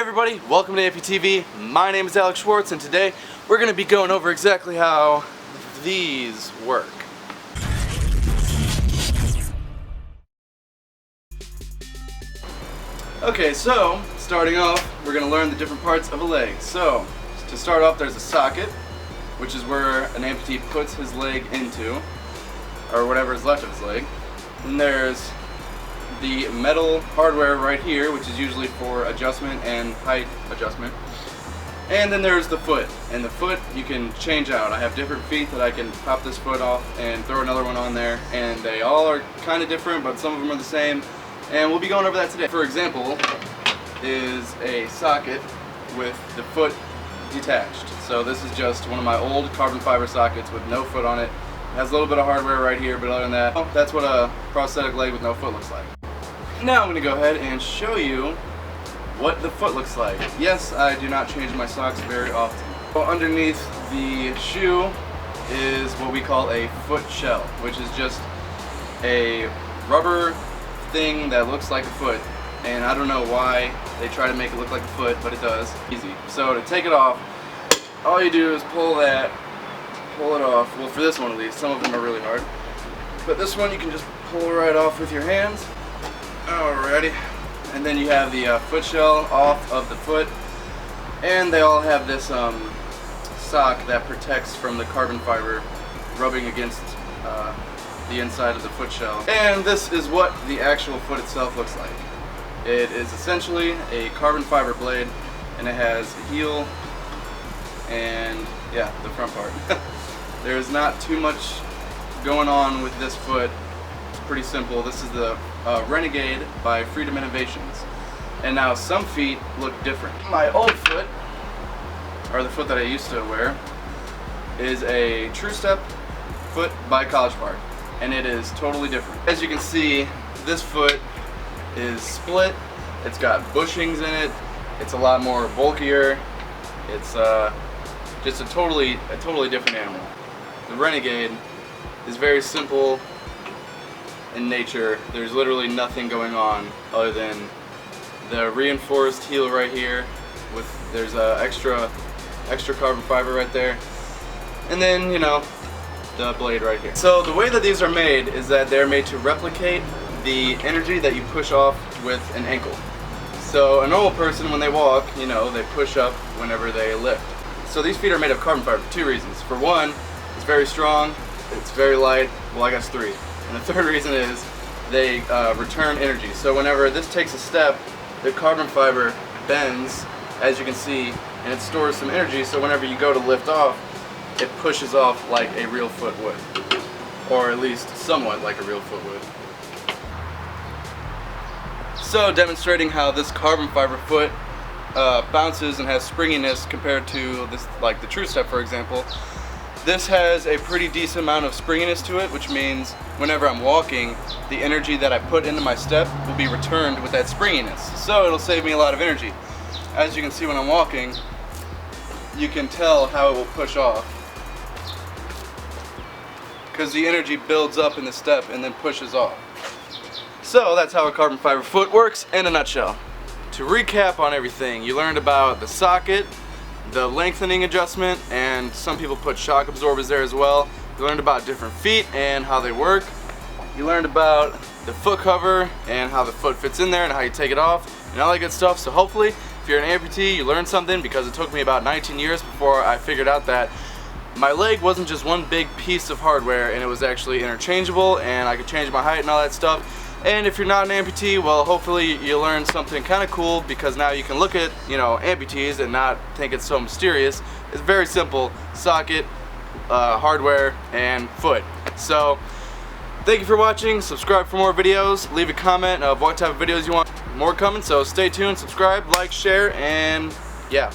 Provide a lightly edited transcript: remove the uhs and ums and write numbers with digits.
everybody, welcome to amputee TV. My name is Alex Schwartz and today we're going to be going over exactly how these work. Okay, so starting off, we're going to learn the different parts of a leg. So to start off, there's a socket, which is where an amputee puts his leg into, or whatever is left of his leg. Then there's the metal hardware right here, which is usually for adjustment and height adjustment. And then there's the foot, and the foot you can change out. I have different feet that I can pop this foot off and throw another one on there, and they all are kind of different, but some of them are the same, and we'll be going over that today. For example, is a socket with the foot detached. So this is just one of my old carbon fiber sockets with no foot on it. It has a little bit of hardware right here, but other than that, that's what a prosthetic leg with no foot looks like. Now I'm going to go ahead and show you what the foot looks like. Yes, I do not change my socks very often. So underneath the shoe is what we call a foot shell, which is just a rubber thing that looks like a foot. And I don't know why they try to make it look like a foot, but it does. Easy. So to take it off, all you do is pull it off. Well, for this one at least, some of them are really hard. But this one you can just pull right off with your hands. Alrighty, and then you have the foot shell off of the foot, and they all have this sock that protects from the carbon fiber rubbing against the inside of the foot shell. And this is what the actual foot itself looks like. It is essentially a carbon fiber blade, and it has a heel and yeah, the front part. There's not too much going on with this foot. Pretty simple. This is the Renegade by Freedom Innovations. And now some feet look different. My old foot, or the foot that I used to wear, is a Trustep foot by College Park. And it is totally different. As you can see, this foot is split. It's got bushings in it. It's a lot more bulkier. It's just a totally different animal. The Renegade is very simple in nature. There's literally nothing going on other than the reinforced heel right here there's a extra carbon fiber right there, and then the blade right here. So the way that these are made is that they're made to replicate the energy that you push off with an ankle. So a normal person, when they walk, they push up whenever they lift. So these feet are made of carbon fiber for two reasons. For one, it's very strong, it's very light. Well, I guess three. And the third reason is they return energy. So whenever this takes a step, the carbon fiber bends, as you can see, and it stores some energy, so whenever you go to lift off, it pushes off like a real foot would. Or at least somewhat like a real foot would. So demonstrating how this carbon fiber foot bounces and has springiness compared to this, like the Trustep for example. This has a pretty decent amount of springiness to it, which means whenever I'm walking, the energy that I put into my step will be returned with that springiness. So it'll save me a lot of energy. As you can see when I'm walking, you can tell how it will push off, because the energy builds up in the step and then pushes off. So that's how a carbon fiber foot works in a nutshell. To recap on everything, you learned about the socket, the lengthening adjustment, and some people put shock absorbers there as well. You learned about different feet and how they work. You learned about the foot cover and how the foot fits in there and how you take it off and all that good stuff. So hopefully if you're an amputee, you learned something, because it took me about 19 years before I figured out that my leg wasn't just one big piece of hardware, and it was actually interchangeable, and I could change my height and all that stuff. And if you're not an amputee, well, hopefully you learned something kind of cool, because now you can look at, amputees and not think it's so mysterious. It's very simple: socket, hardware, and foot. So, thank you for watching. Subscribe for more videos. Leave a comment of what type of videos you want more coming. So stay tuned, subscribe, like, share, and yeah.